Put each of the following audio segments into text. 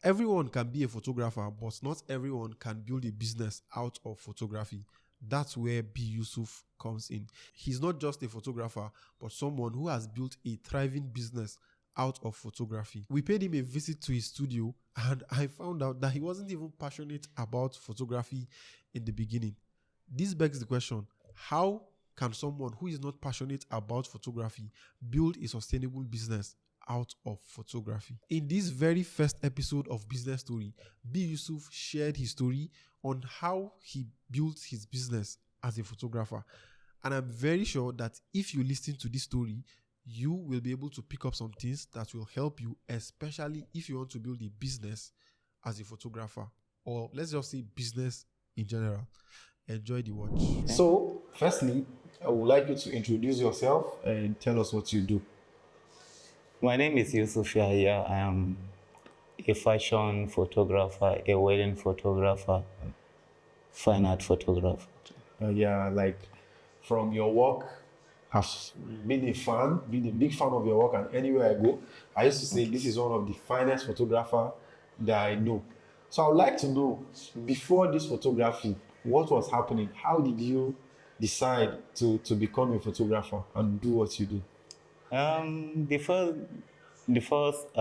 Everyone can be a photographer, but not everyone can build a business out of photography. That's where B. Yusuf comes in. He's not just a photographer, but someone who has built a thriving business out of photography. We paid him a visit to his studio, and I found out that he wasn't even passionate about photography in the beginning. This begs the question, how can someone who is not passionate about photography build a sustainable business out of photography? In this very first episode of Business Story, B. Yusuf shared his story on how he built his business as a photographer. And I'm very sure that if you listen to this story, you will be able to pick up some things that will help you, especially if you want to build a business as a photographer, or let's just say business in general. Enjoy the watch. So, firstly, I would like you to introduce yourself and tell us what you do. My name is Yusuf. I am a fashion photographer, a wedding photographer, fine art photographer. Like from your work, I've been a big fan of your work, and anywhere I go, I used to say this is one of the finest photographer that I know. So I would like to know, before this photography, what was happening? How did you decide to become a photographer and do what you do? The first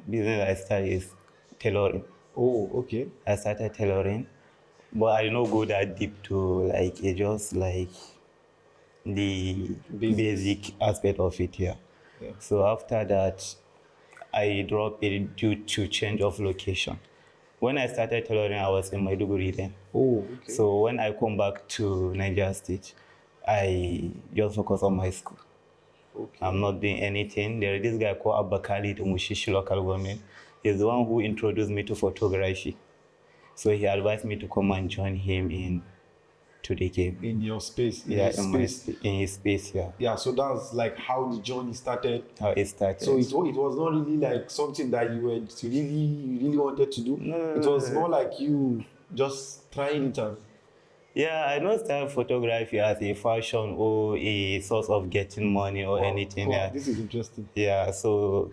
business I started is tailoring. Oh, okay. I started tailoring, but I did not go that deep to just like the basic aspect of it here. Yeah. So after that, I dropped it due to change of location. When I started tailoring, I was in Maiduguri then. Oh, okay. So when I come back to Nigeria State, I just focus on my school. Okay. I'm not doing anything. There is this guy called Abakali, the Mushishi local government. He's the one who introduced me to photography. So he advised me to come and join him to the game. In your space? In his space, yeah. Yeah, so that's like how the journey started? How it started. So it was not really like something that you really wanted to do? No. It was more like you just trying it out? Yeah, I don't start photography as a fashion or a source of getting money or anything. Wow, yeah. This is interesting. Yeah, so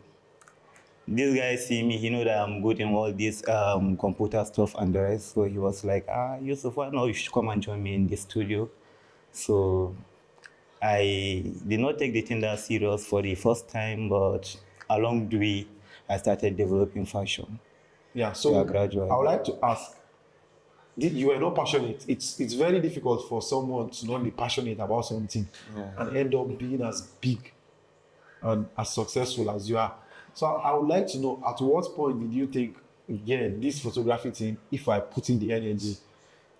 this guy see me, he know that I'm good in all this computer stuff and the rest. So he was like, Yusuf, why not you should come and join me in the studio? So I did not take the thing that serious for the first time, but along the way, I started developing fashion. Yeah, so gradually. I would like to ask, you were not passionate. It's very difficult for someone to not be passionate about something and end up being as big and as successful as you are. So I would like to know, at what point did you think, again, this photography thing, if I put in the energy,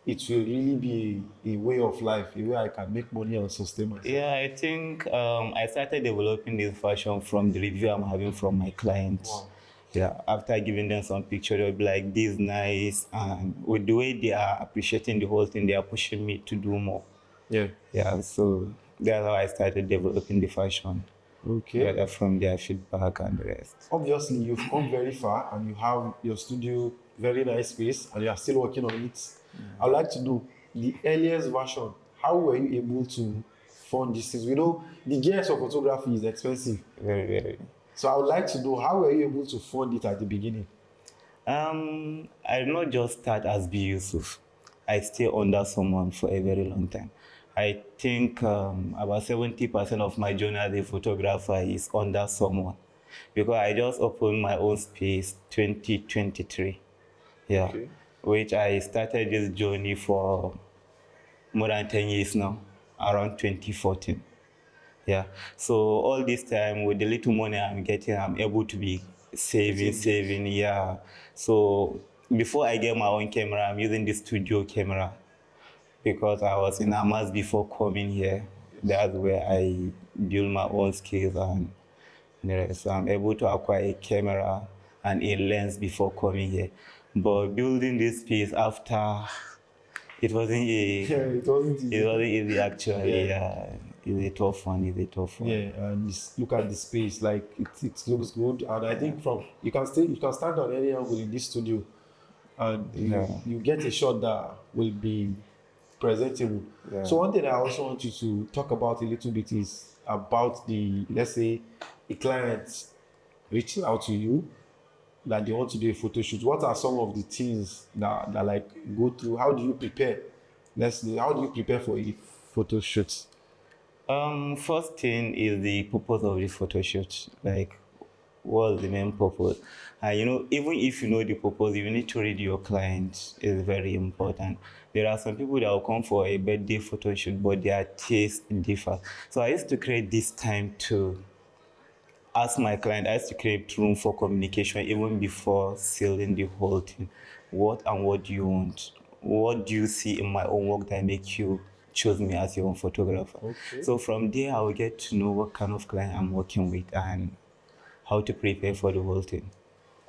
it will really be a way of life, a way I can make money and sustain myself? Yeah, I think I started developing this fashion from the review I'm having from my clients. Wow. Yeah, after giving them some picture, they'll be like, this is nice. And with the way they are appreciating the whole thing, they are pushing me to do more. Yeah. Yeah, so that's how I started developing the fashion. Okay. From their feedback and the rest. Obviously, you've come very far and you have your studio, very nice space, and you are still working on it. I'd like to know the earliest version. How were you able to fund these things? We know the gears of photography is expensive. Very, very. So I would like to know, how were you able to fund it at the beginning? I did not just start as B. Yusuf. I stay under someone for a very long time. I think about 70% of my journey as a photographer is under someone, because I just opened my own space 2023. Yeah, okay. Which I started this journey for more than 10 years now, around 2014. Yeah, so all this time with the little money I'm getting, I'm able to be saving, yeah. So before I get my own camera, I'm using the studio camera because I was in Amas before coming here. That's where I build my own skills and the rest. So I'm able to acquire a camera and a lens before coming here. But building this piece after, it wasn't easy. It wasn't easy actually. Yeah. It's a tough one. Yeah, and look at the space. Like it looks good, and I think you can stand on any angle in this studio, and you get a shot that will be presentable. Yeah. So one thing I also want you to talk about a little bit is about let's say, a client reaching out to you that they want to do a photo shoot, what are some of the things that like go through? How do you prepare? How do you prepare for a photo shoot? First thing is the purpose of the photo shoot. Like, what's the main purpose? Even if you know the purpose, you need to read your client. Is very important. There are some people that will come for a birthday photo shoot, but their taste differ. So I used to create this time to ask my client. I used to create room for communication even before sealing the whole thing. What do you want? What do you see in my own work that make you choose me as your own photographer? Okay. So from there, I will get to know what kind of client I'm working with and how to prepare for the whole thing.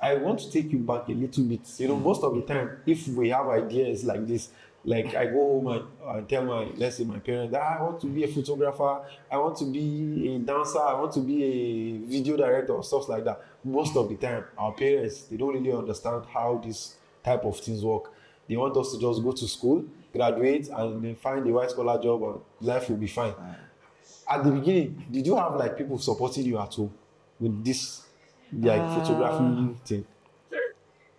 I want to take you back a little bit. Most of the time, if we have ideas like this, like I go home and tell let's say my parents, I want to be a photographer, I want to be a dancer, I want to be a video director or stuff like that. Most of the time, our parents, they don't really understand how this type of things work. They want us to just go to school, graduate, and then find a white collar job and life will be fine. At the beginning, did you have like people supporting you at home with this photography thing?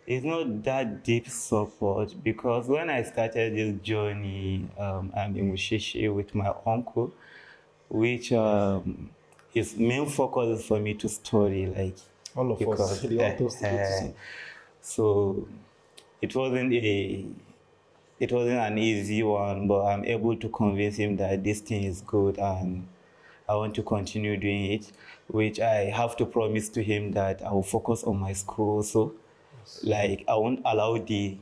It's not that deep support because when I started this journey, I'm in Mushishi with my uncle, which his main focus is for me to study, like all of us. They want us to go to school. So it wasn't an easy one, but I'm able to convince him that this thing is good and I want to continue doing it, which I have to promise to him that I will focus on my school also. Like, I won't allow the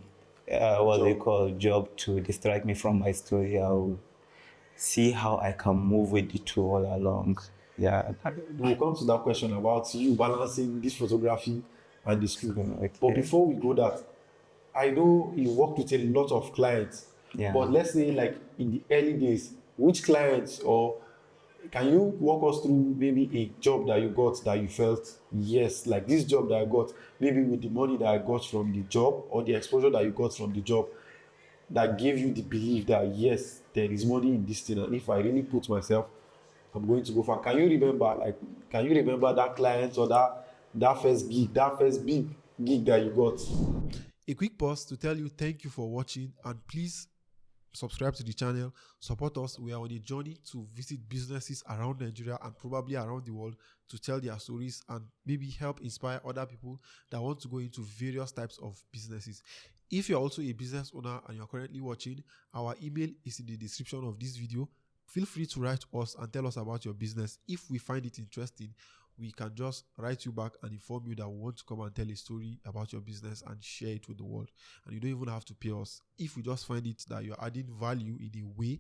job to distract me from my story. I'll see how I can move with the two all along. Yeah. We'll come to that question about you balancing this photography and the school. Okay. But before we go that, I know you worked with a lot of clients. Yeah. But let's say like in the early days, which clients, or can you walk us through maybe a job that you got that you felt, yes, like this job that I got, maybe with the money that I got from the job or the exposure that you got from the job, that gave you the belief that, yes, there is money in this thing, and if I really put myself, I'm going to go far. Can you remember that client or that first big gig that you got? A quick pause to tell you thank you for watching, and please subscribe to the channel, support us. We are on a journey to visit businesses around Nigeria and probably around the world to tell their stories and maybe help inspire other people that want to go into various types of businesses. If you're also a business owner and you're currently watching, our email is in the description of this video. Feel free to write us and tell us about your business. If we find it interesting, we can just write you back and inform you that we want to come and tell a story about your business and share it with the world. And you don't even have to pay us. If we just find it that you're adding value in a way,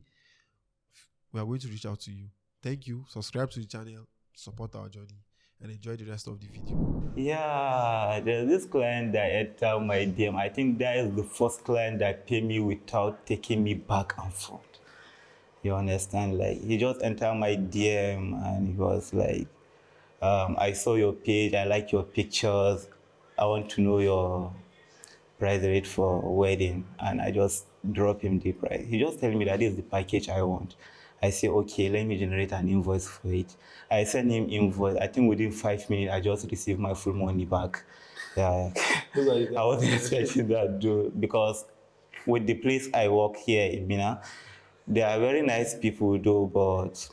we are going to reach out to you. Thank you. Subscribe to the channel, support our journey, and enjoy the rest of the video. Yeah, there's this client that entered my DM. I think that is the first client that paid me without taking me back and forth. You understand? Like, he just entered my DM and he was like, I saw your page, I like your pictures, I want to know your price rate for wedding. And I just drop him the price. He just tell me that this is the package I want. I say, okay, let me generate an invoice for it. I send him invoice. I think within 5 minutes, I just received my full money back. Yeah. I wasn't expecting that, dude, because with the place I work here in Mina, they are very nice people, though, but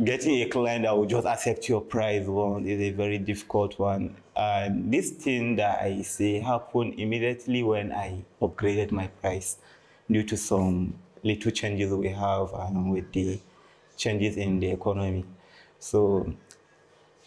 getting a client that will just accept your price is a very difficult one. And this thing that I say happened immediately when I upgraded my price due to some little changes we have with the changes in the economy. So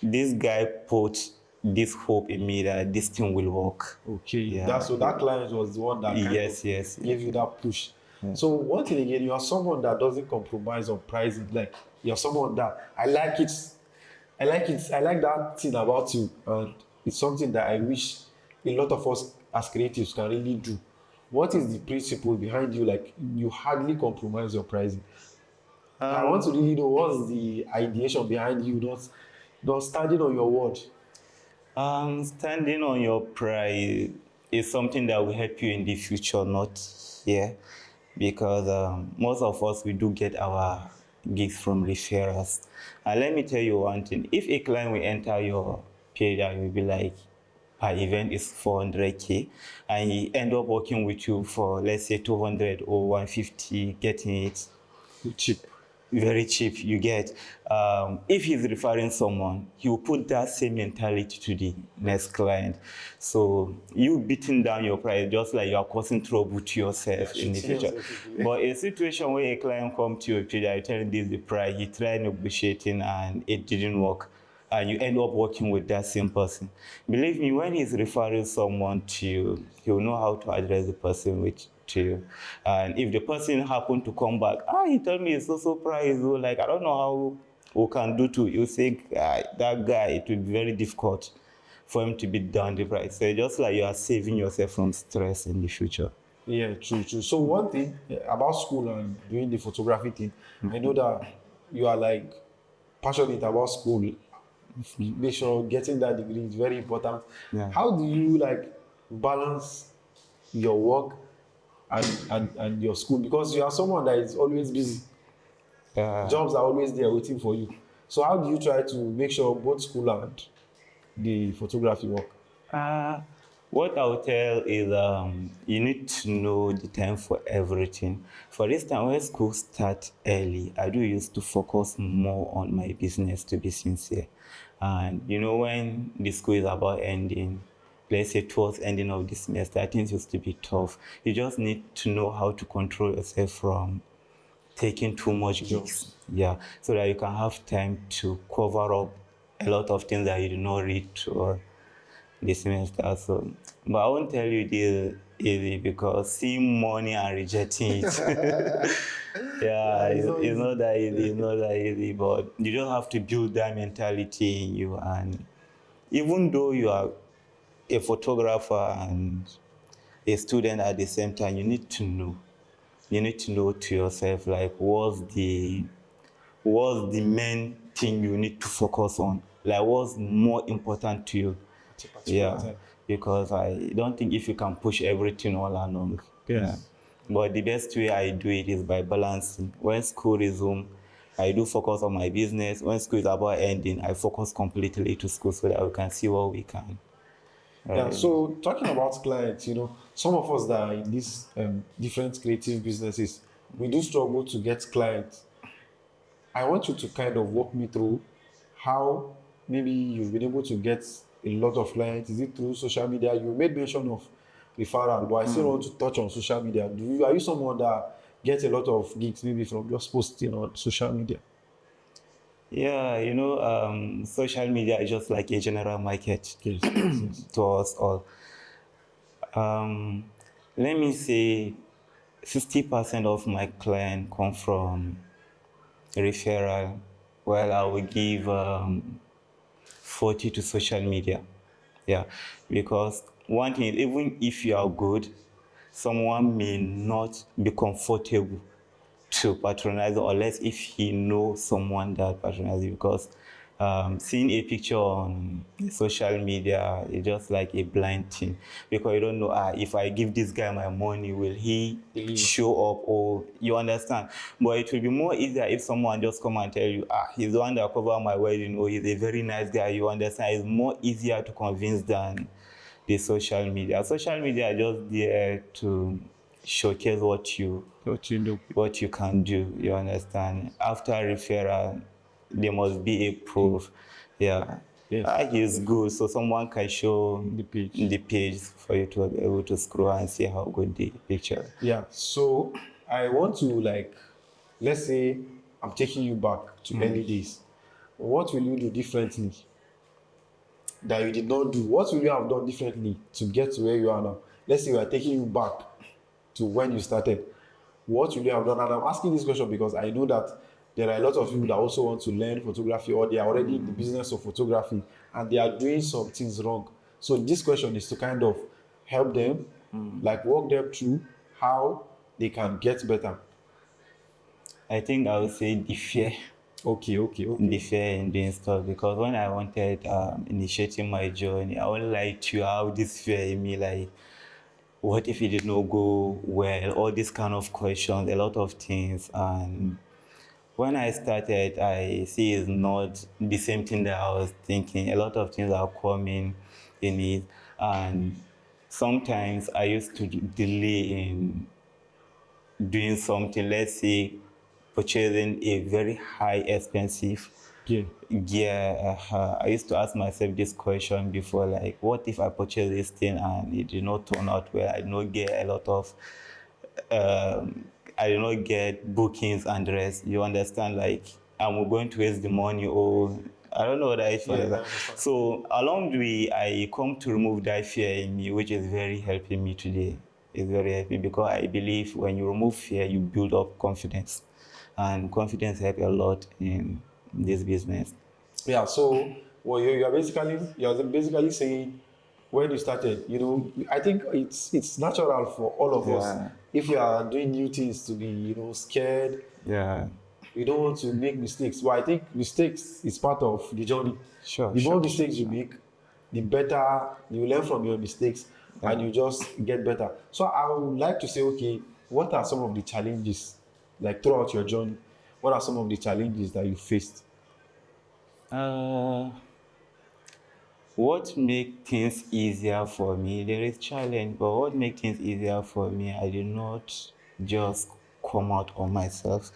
this guy put this hope in me that this thing will work. Okay, yeah. So that client was the one that gave you that push. Yeah. So one thing again, you are someone that doesn't compromise on pricing. Like, you're someone that I like that thing about you, and it's something that I wish a lot of us as creatives can really do. What is the principle behind you? Like, you hardly compromise your pricing. I want to really know what's the ideation behind you not standing on your word. Standing on your price is something that will help you in the future, not here. Because most of us, we do get our gigs from referrals. And let me tell you one thing. If a client will enter your page and will be like, per event is 400K, and he end up working with you for, let's say, 200 or 150, getting it cheap. very cheap, you get. If he's referring someone, he will put that same mentality to the next client. So you beating down your price just like you are causing trouble to yourself in the future. But a situation where a client comes to your page, you tell him this is the price, he tried negotiating and it didn't work, and you end up working with that same person. Believe me, when he's referring someone to you, he'll know how to address the person to you. And if the person happened to come back, he told me it's so price, like I don't know how we can do to you say that guy, it will be very difficult for him to beat down the price. So just like you are saving yourself from stress in the future. Yeah, true. So one thing about school and doing the photography thing, I know that you are like passionate about school. Make sure getting that degree is very important. Yeah. How do you like balance your work and your school? Because you are someone that is always busy. Jobs are always there waiting for you. So how do you try to make sure both school and the photography work? What I'll tell is you need to know the time for everything. For instance, when school starts early, I do used to focus more on my business, to be sincere. And when the school is about ending, let's say towards ending of the semester, things used to be tough. You just need to know how to control yourself from taking too much gigs. Yeah, so that you can have time to cover up a lot of things that you did not read or the semester. So, but I won't tell you this easy because seeing money and rejecting it, it's not that easy. It's not that easy. But you just have to build that mentality in you. And even though you are a photographer and a student at the same time, you need to know. You need to know to yourself, like, what's the main thing you need to focus on? Like, what's more important to you? Yeah, because I don't think if you can push everything all along. Yeah. But the best way I do it is by balancing. When school resumes, I do focus on my business. When school is about ending, I focus completely to school so that we can see what we can. Yeah, so talking about clients, some of us that are in these different creative businesses, we do struggle to get clients. I want you to kind of walk me through how maybe you've been able to get a lot of clients. Is it through social media? You made mention of referral, but I still want to touch on social media. Are you someone that gets a lot of gigs maybe from just posting on social media? Yeah, social media is just like a general market to us all. Let me say 60% of my clients come from referral, while I will give 40 to social media. Yeah, because one thing is, even if you are good, someone may not be comfortable to patronize unless if he knows someone that patronizes, because seeing a picture on social media is just like a blind thing, because you don't know if I give this guy my money, will he show up, or you understand. But it will be more easier if someone just come and tell you he's the one that covered my wedding, or he's a very nice guy, you understand. It's more easier to convince than the social media. Social media is just there to showcase what you can do, you understand. After referral, there must be a proof. Yeah. Yes. He's good, so someone can show the page for you to be able to scroll and see how good the picture. Yeah, so I want to, let's say I'm taking you back to early days. What will you do differently that you did not do? What will you have done differently to get to where you are now? Let's say we are taking you back to when you started. What will you have done? And I'm asking this question because I know that there are a lot of people that also want to learn photography, or they are already in the business of photography and they are doing some things wrong. So this question is to kind of help them, walk them through how they can get better. I think I would say the fear. Okay. The fear in doing stuff, because when I wanted initiating my journey, I won't lie to you, how this fear in me, like, what if it did not go well? All these kind of questions, a lot of things. And when I started, I see it's not the same thing that I was thinking. A lot of things are coming in it. And sometimes I used to delay in doing something, let's say purchasing a very high expensive gear. I used to ask myself this question before, like, what if I purchase this thing and it did not turn out well? I did not get a lot of, I did not get bookings and the rest. You understand? Like, I'm going to waste the money, or I don't know what I feel. Yeah, So along the way, I come to remove that fear in me, which is very helping me today. It's very helping because I believe when you remove fear, you build up confidence, and confidence helps a lot in this business. Yeah, so well, you're basically saying when you started, you know, I think it's natural for all of us. Yeah. If you are doing new things to be, you know, scared, Yeah. you don't want to make mistakes. But I think mistakes is part of the journey. Sure. The more Sure. mistakes you make, the better you learn from your mistakes and you just get better. So I would like to say, okay, what are some of the challenges, like throughout your journey? What are some of the challenges that you faced? What make things easier for me? There is challenge, but what make things easier for me? I did not just come out on myself.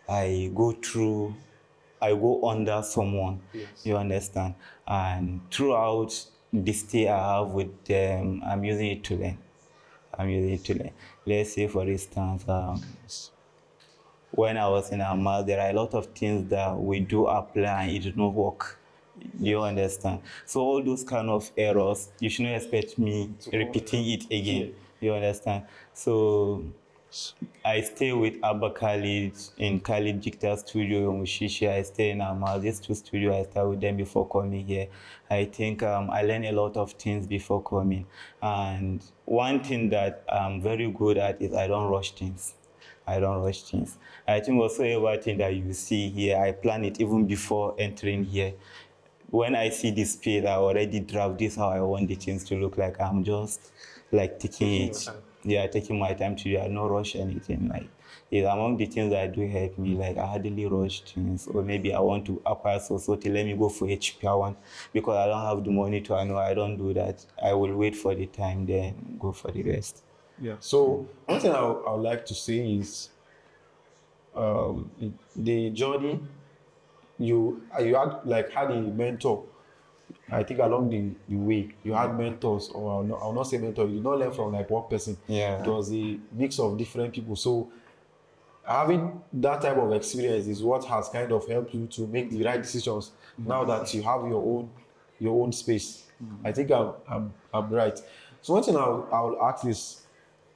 I go under someone. Yes. You understand? And throughout the stay I have with them, I'm using it to learn. Let's say, for instance, when I was in Amal, there are a lot of things that we do apply and it did not work. You understand? So all those kind of errors, you shouldn't expect me repeating it again. You understand? So I stay with Abba Khalid in Khalid Jikta studio in Mushishi. I stay in Amal. These two studios, I started with them before coming here. I think I learned a lot of things before coming. And one thing that I'm very good at is I don't rush things. I think also everything that you see here, I plan it even before entering here. When I see this page, I already draft this how I want the things to look like. I'm just like taking my time to do. I don't rush anything. Like, it's among the things that do help me. Like, I hardly rush things, or maybe I want to acquire so let me go for a cheaper one because I don't have the money to. I know I don't do that. I will wait for the time, then go for the rest. Yeah. So one thing I would like to say is the journey you had a mentor. I think along the way you had mentors, or I'll not say mentor. You did not learn from like one person. Yeah. It was a mix of different people. So having that type of experience is what has kind of helped you to make the right decisions. Now that you have your own space, I think I'm right. So one thing I'll ask is,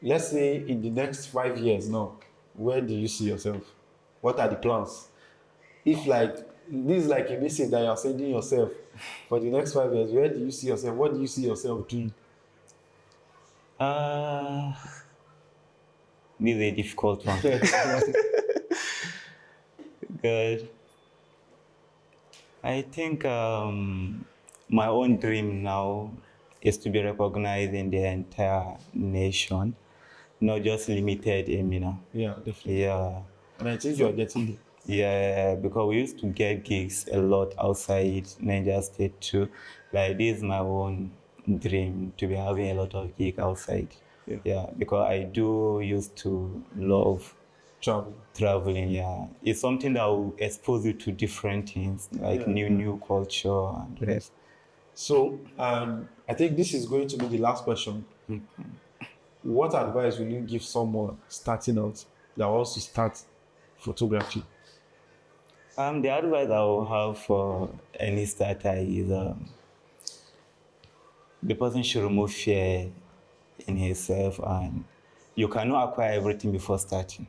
let's say in the next 5 years now, where do you see yourself? What are the plans? If like this is like a message that you're sending yourself for the next 5 years, where do you see yourself? What do you see yourself doing? This is a difficult one. Good. I think my own dream now is to be recognized in the entire nation, not just limited in Mina. Yeah, definitely. Yeah. And I think you're getting it. Yeah, because we used to get gigs a lot outside Niger State too. Like, this is my own dream, to be having a lot of gigs outside. Yeah, because I do used to love traveling. Yeah, it's something that will expose you to different things, like new culture and the rest. So I think this is going to be the last question. What advice will you give someone starting out that wants to start photography? The advice I will have for any starter is the person should remove fear in himself, and you cannot acquire everything before starting.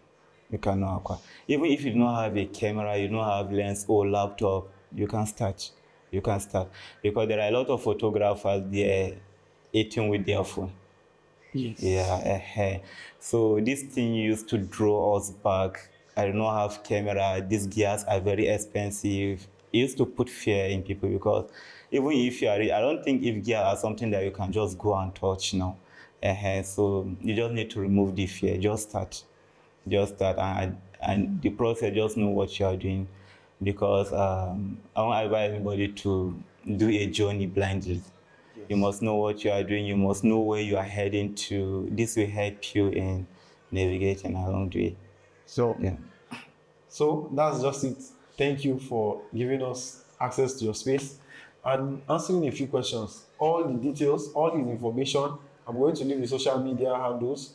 You cannot acquire. Even if you don't have a camera, you don't have lens or laptop, you can start. Because there are a lot of photographers there eating with their phone. Yes. Yeah. So this thing used to draw us back. I do not have camera. These gears are very expensive. It used to put fear in people, because even if you are, I don't think if gear are something that you can just go and touch now. So you just need to remove the fear. Just start, and the process. Just know what you are doing, because I don't advise anybody to do a journey blindly. You must know what you are doing. You must know where you are heading to. This will help you in navigating along the way. So, Yeah. so that's just it. Thank you for giving us access to your space and answering a few questions. All the details, all the information, I'm going to leave the social media handles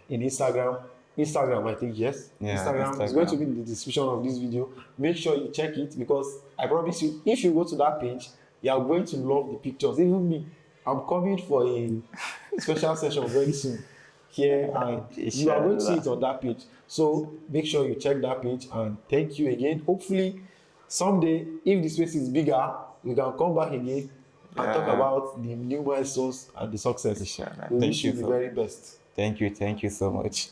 in Instagram. Instagram, I think, yes. Yeah, Instagram is going to be in the description of this video. Make sure you check it because I promise you, if you go to that page, you are going to love the pictures. Even me, I'm coming for a special session very soon here, and you are going to see it on that page. So make sure you check that page, and thank you again. Hopefully, someday, if the space is bigger, we can come back again and talk about the new milestones and the success. We wish you the very best. Thank you so much.